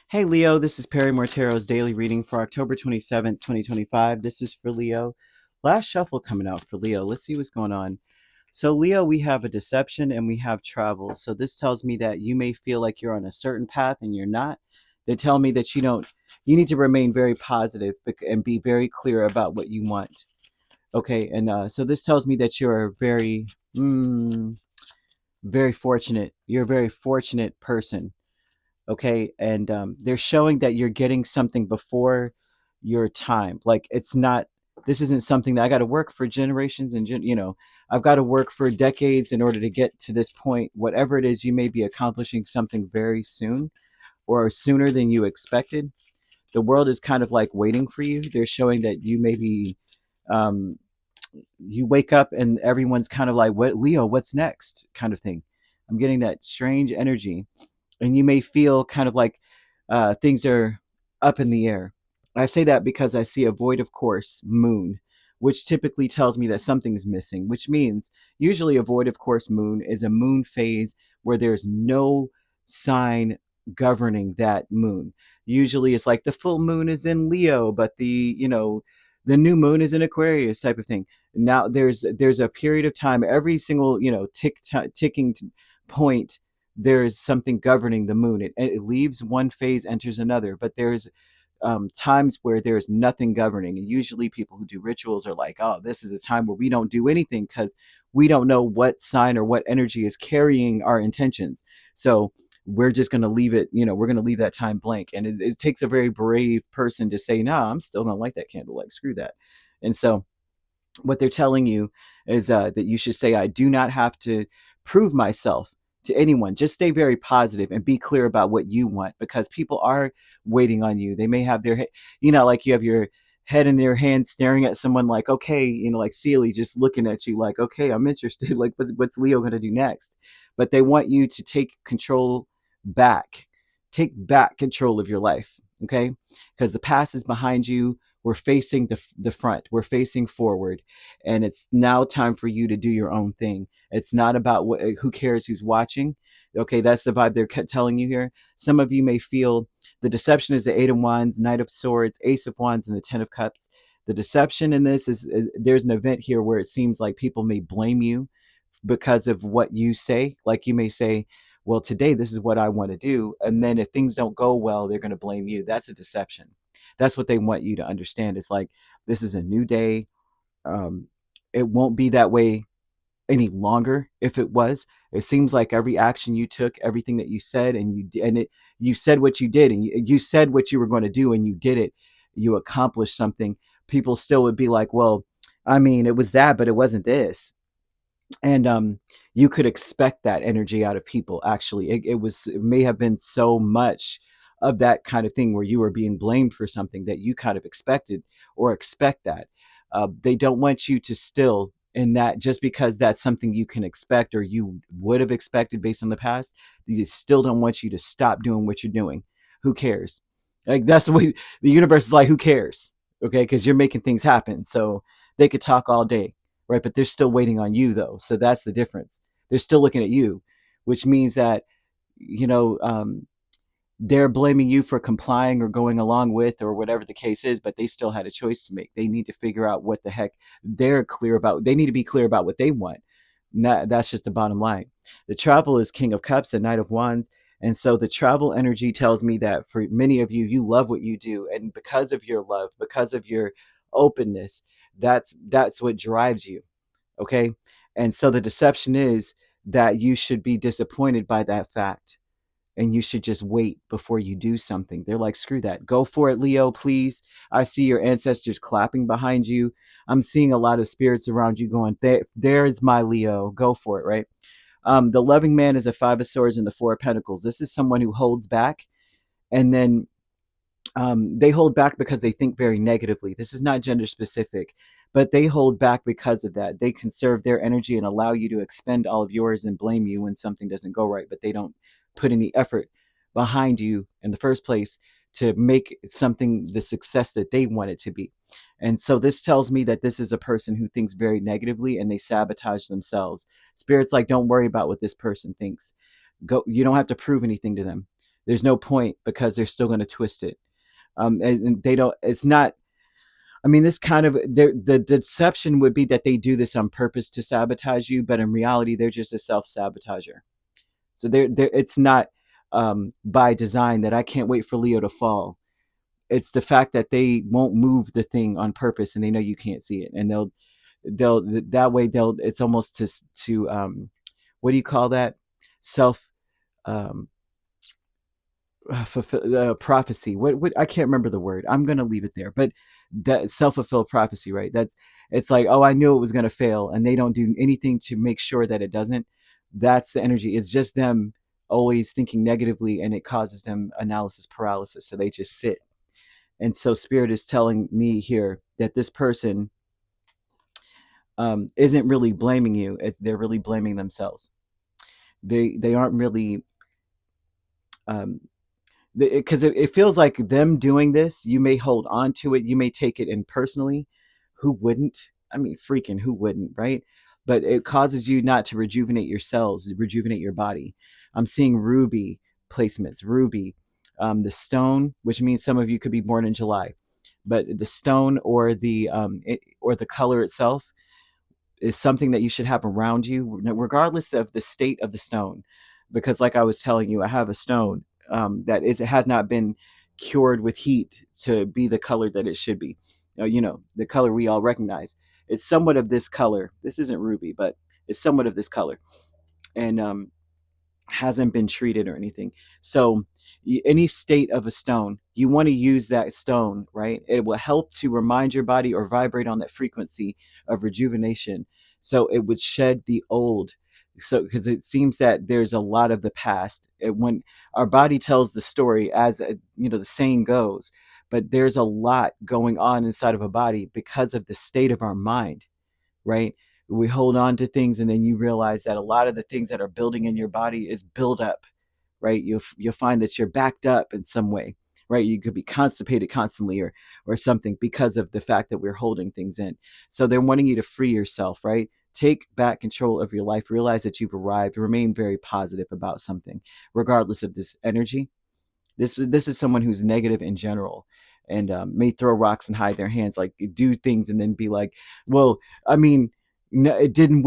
Hey Leo, this is Perrymore Tarot's daily reading for October 27th, 2025. This is for Leo. Last shuffle coming out for Leo. Let's see what's going on. So, Leo, we have a deception and we have travel. So, this tells me that you may feel like you're on a certain path and you're not. They tell me that you need to remain very positive and be very clear about what you want. Okay, and so this tells me that you're very fortunate. You're a very fortunate person. Okay, and they're showing that you're getting something before your time. Like it's not, this isn't something that I got to work for generations and I've got to work for decades in order to get to this point. Whatever it is, you may be accomplishing something very soon or sooner than you expected. The world is kind of like waiting for you. They're showing that you may be um, you wake up and everyone's kind of like, what, Leo, what's next, kind of thing. I'm getting that strange energy, and you may feel kind of like things are up in the air. I say that because I see a void of course moon, which typically tells me that something's missing, which means usually a void of course moon is a moon phase where there's no sign governing that moon. Usually it's like the full moon is in Leo, but the new moon is in Aquarius type of thing. Now there's a period of time, every single ticking point, there's something governing the moon. It leaves one phase, enters another, but there's times where there's nothing governing. And usually people who do rituals are like, oh, this is a time where we don't do anything because we don't know what sign or what energy is carrying our intentions. So we're just going to leave it, we're going to leave that time blank. And it takes a very brave person to say, nah, I'm still going to light that candle. Like, screw that. And so what they're telling you is that you should say, I do not have to prove myself to anyone. Just stay very positive and be clear about what you want, because people are waiting on you. They may have their, like you have your head in their hand staring at someone like, okay, like Sealy just looking at you like, okay, I'm interested. Like, what's Leo going to do next? But they want you to take control back. Take back control of your life, okay? Because the past is behind you. We're facing the front. We're facing forward, and it's now time for you to do your own thing. It's not about who cares who's watching. Okay, that's the vibe they're telling you here. Some of you may feel the deception is the Eight of Wands, Knight of Swords, Ace of Wands, and the Ten of Cups. The deception in this is there's an event here where it seems like people may blame you because of what you say. Like you may say, well, today this is what I want to do. And then if things don't go well, they're going to blame you. That's a deception. That's what they want you to understand. It's like, this is a new day. Um, it won't be that way any longer. If it was, it seems like every action you took, everything that you said, you said what you did, and you said what you were going to do, and you did it. You accomplished something. People still would be like, well, I mean, it was that, but it wasn't this. And you could expect that energy out of people. Actually, it may have been so much of that kind of thing where you were being blamed for something that you kind of expected or expect that. They don't want you to still in that, just because that's something you can expect or you would have expected based on the past. They still don't want you to stop doing what you're doing. Who cares? Like, that's the way the universe is like, who cares? Okay, because you're making things happen. So they could talk all day, right? But they're still waiting on you, though. So that's the difference. They're still looking at you, which means that, you know, um, they're blaming you for complying or going along with or whatever the case is, but they still had a choice to make. They need to figure out what the heck they're clear about. They need to be clear about what they want. And that's just the bottom line. The travel is King of Cups and Knight of Wands. And so the travel energy tells me that for many of you, you love what you do. And because of your love, because of your openness, that's what drives you. Okay. And so the deception is that you should be disappointed by that fact, and you should just wait before you do something. They're like, screw that. Go for it, Leo, please. I see your ancestors clapping behind you. I'm seeing a lot of spirits around you going, there's my Leo. Go for it, right? The loving man is a Five of Swords and the Four of Pentacles. This is someone who holds back, and then they hold back because they think very negatively. This is not gender specific, but they hold back because of that. They conserve their energy and allow you to expend all of yours and blame you when something doesn't go right, but they don't put any effort behind you in the first place to make something the success that they want it to be. And so this tells me that this is a person who thinks very negatively and they sabotage themselves. Spirit's like, don't worry about what this person thinks. Go, you don't have to prove anything to them. There's no point because they're still going to twist it. And they don't, it's not, I mean, this kind of, the deception would be that they do this on purpose to sabotage you, but in reality, they're just a self-sabotager. So it's not by design that I can't wait for Leo to fall. It's the fact that they won't move the thing on purpose, and they know you can't see it, and they'll that way it's almost to what do you call that? Self um, prophecy. What I can't remember the word. I'm gonna leave it there, but that self-fulfilled prophecy, right? It's like, oh, I knew it was gonna fail, and they don't do anything to make sure that it doesn't. That's the energy. It's just them always thinking negatively, and it causes them analysis paralysis. So they just sit. And so spirit is telling me here that this person isn't really blaming you. They're really blaming themselves. They aren't really um, because it feels like them doing this, you may hold on to it, you may take it in personally. Who wouldn't? I mean, freaking who wouldn't, right? But it causes you not to rejuvenate your cells, rejuvenate your body. I'm seeing ruby placements, ruby, the stone, which means some of you could be born in July, but the stone or or the color itself is something that you should have around you, regardless of the state of the stone. Because, like I was telling you, I have a stone it has not been cured with heat to be the color that it should be. The color we all recognize. It's somewhat of this color. This isn't ruby, but it's somewhat of this color, and hasn't been treated or anything. So any state of a stone, you want to use that stone, right? It will help to remind your body or vibrate on that frequency of rejuvenation. So it would shed the old. So because it seems that there's a lot of the past. When our body tells the story, as the saying goes, but there's a lot going on inside of a body because of the state of our mind, right? We hold on to things, and then you realize that a lot of the things that are building in your body is build up, right? You'll find that you're backed up in some way, right? You could be constipated constantly, or something, because of the fact that we're holding things in. So they're wanting you to free yourself, right? Take back control of your life. Realize that you've arrived. Remain very positive about something, regardless of this energy. This is someone who's negative in general, and may throw rocks and hide their hands, like do things and then be like, well, I mean, no, it didn't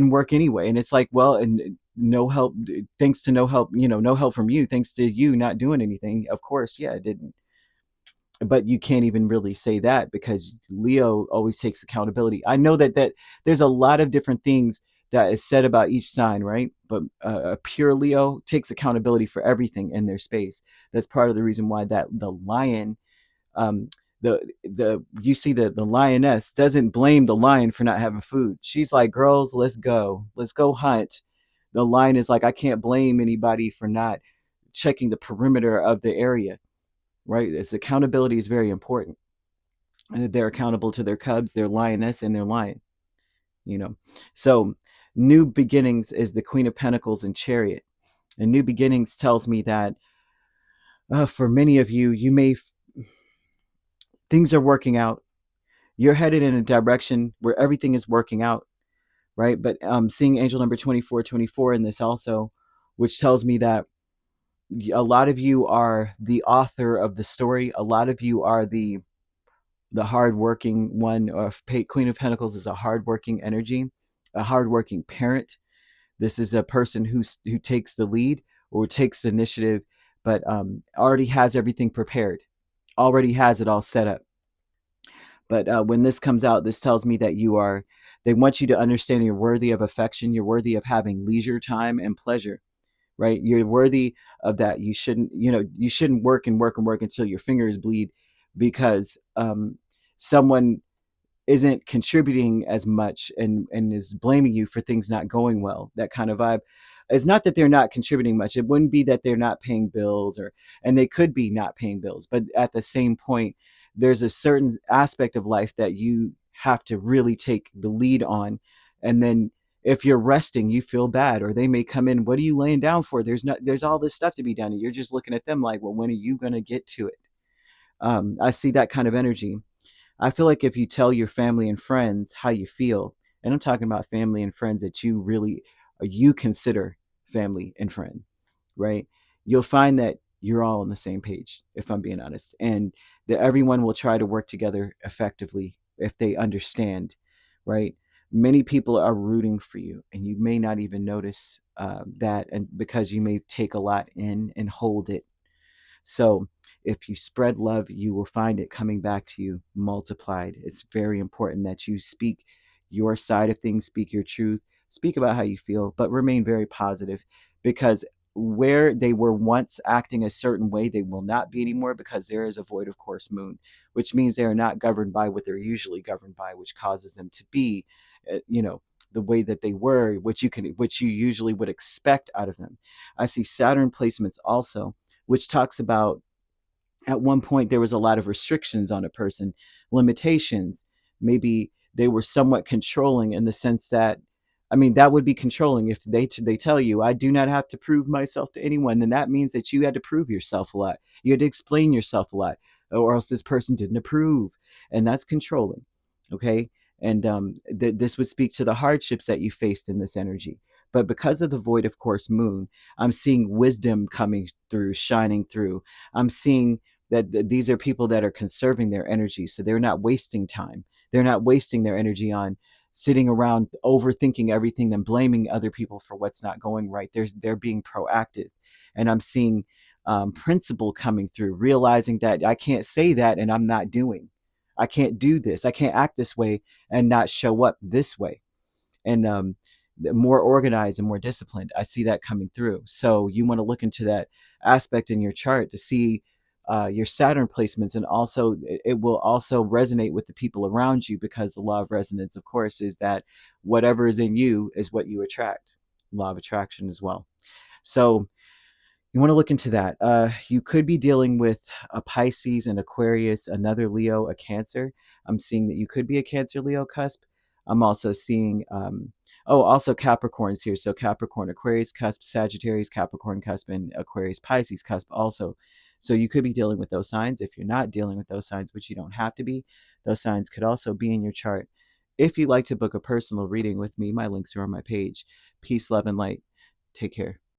work anyway. And it's like, well, and no help, thanks to no help, no help from you, thanks to you not doing anything. Of course, yeah, it didn't. But you can't even really say that, because Leo always takes accountability. I know that there's a lot of different things that is said about each sign, right? But a pure Leo takes accountability for everything in their space. That's part of the reason why that the lion, um, the you see the lioness doesn't blame the lion for not having food. She's like, girls, let's go hunt. The lion is like, I can't blame anybody for not checking the perimeter of the area, right? Its accountability is very important. And they're accountable to their cubs, their lioness, and their lion. You know, so new beginnings is the Queen of Pentacles and Chariot, and new beginnings tells me that for many of you, things are working out. You're headed in a direction where everything is working out, right? But seeing angel number 2424 in this also, which tells me that a lot of you are the author of the story. A lot of you are the hardworking one. Queen of Pentacles is a hardworking energy, a hardworking parent. This is a person who takes the lead or takes the initiative, but already has everything prepared, already has it all set up. But when this comes out, this tells me that they want you to understand you're worthy of affection. You're worthy of having leisure time and pleasure, right? You're worthy of that. You shouldn't work and work and work until your fingers bleed, because someone isn't contributing as much, and is blaming you for things not going well. That kind of vibe. It's not that they're not contributing much. It wouldn't be that they're not paying bills, and they could be not paying bills. But at the same point, there's a certain aspect of life that you have to really take the lead on. And then if you're resting, you feel bad, or they may come in, what are you laying down for? There's all this stuff to be done. And you're just looking at them like, well, when are you going to get to it? I see that kind of energy. I feel like if you tell your family and friends how you feel, and I'm talking about family and friends that you consider family and friend, right? You'll find that you're all on the same page, if I'm being honest. And that everyone will try to work together effectively if they understand, right? Many people are rooting for you, and you may not even notice that, and because you may take a lot in and hold it. So if you spread love, you will find it coming back to you multiplied. It's very important that you speak your side of things, speak your truth, speak about how you feel, but remain very positive, because where they were once acting a certain way, they will not be anymore, because there is a void of course moon, which means they are not governed by what they're usually governed by, which causes them to be, you know, the way that they were, which you usually would expect out of them. I see Saturn placements also, which talks about at one point there was a lot of restrictions on a person, limitations. Maybe they were somewhat controlling in the sense that, I mean, that would be controlling if they tell you, I do not have to prove myself to anyone. Then that means that you had to prove yourself a lot. You had to explain yourself a lot, or else this person didn't approve, and that's controlling. Okay. And this would speak to the hardships that you faced in this energy. But because of the void of course moon, I'm seeing wisdom coming through, shining through. I'm seeing that these are people that are conserving their energy, so they're not wasting time. They're not wasting their energy on sitting around overthinking everything and blaming other people for what's not going right. They're being proactive. And I'm seeing principle coming through, realizing that I can't say that and I'm not doing. I can't do this. I can't act this way and not show up this way. And more organized and more disciplined. I see that coming through. So you want to look into that aspect in your chart to see your Saturn placements, and also it will also resonate with the people around you, because the law of resonance, of course, is that whatever is in you is what you attract. Law of attraction as well. So you want to look into that. You could be dealing with a Pisces, an Aquarius, another Leo, a Cancer. I'm seeing that you could be a Cancer Leo cusp. I'm also seeing, also Capricorn's here. So Capricorn, Aquarius cusp, Sagittarius, Capricorn cusp, and Aquarius, Pisces cusp also. So you could be dealing with those signs. If you're not dealing with those signs, which you don't have to be, those signs could also be in your chart. If you'd like to book a personal reading with me, my links are on my page. Peace, love, and light. Take care.